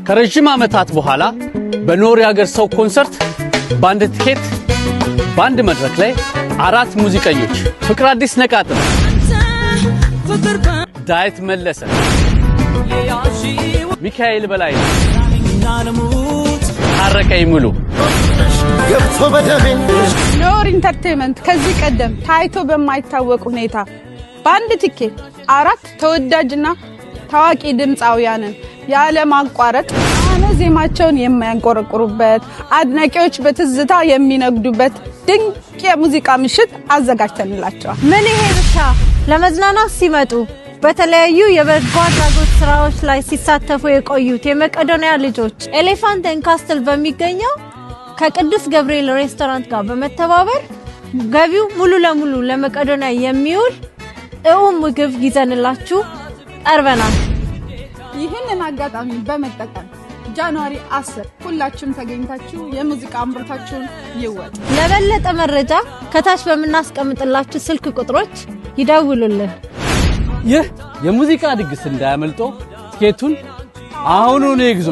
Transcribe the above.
ከረጅም ዓመታት በኋላ በኖር ያገር ሰው ኮንሰርት ባንድ ትኬት ባንድ መድረክ ላይ 4 ሙዚቀኞች ፍቅር አዲስ ነቃጥም፣ ዳዊት መለሰ፣ ሚካኤል በላይ፣ ታረቀኝ ሙሉ ኖር ኢንተርቴይንመንት ከዚህ ቀደም ታይቶ በማይታወቅ ሁኔታ ባንድ ትኬት 4 ተወዳጅና ታዋቂ ድምጻውያንን ያለ ማቋረጥ ዜማቸውን የሚያንቆረቁሩበት አድናቂዎች በትዝታ የሚነግዱበት ድንቅ የሙዚቃ ምሽት አዘጋጅተንላቸዋል። ምን ይሄ ብቻ! ለመዝናናት ሲመጡ በተለያዩ የበጎ አድራጎት ስራዎች ላይ ሲሳተፉ የቆዩት የመቄዶንያ ልጆች ኤሌፋንት ኤንድ ካስትል በሚገኘው ከቅዱስ ገብርኤል ሬስቶራንት ጋር በመተባበር ገቢው ሙሉ ለሙሉ ለመቄዶንያ የሚውል ምግብ ይዘንላችሁ ቀርበናል። ይህንን አጋጣሚ በመጠቀም ጃንዋሪ 10 ሁላችሁም ተገኝታችሁ የሙዚቃ አምሮታችሁን ይወጡ። ለበለጠ መረጃ ከታች በመናስቀምጥላችሁ ስልክ ቁጥሮች ይደውሉልን። ይህ የሙዚቃ ድግስ እንዳያመልጦ ትኬቱን አሁኑኑ ይግዙ።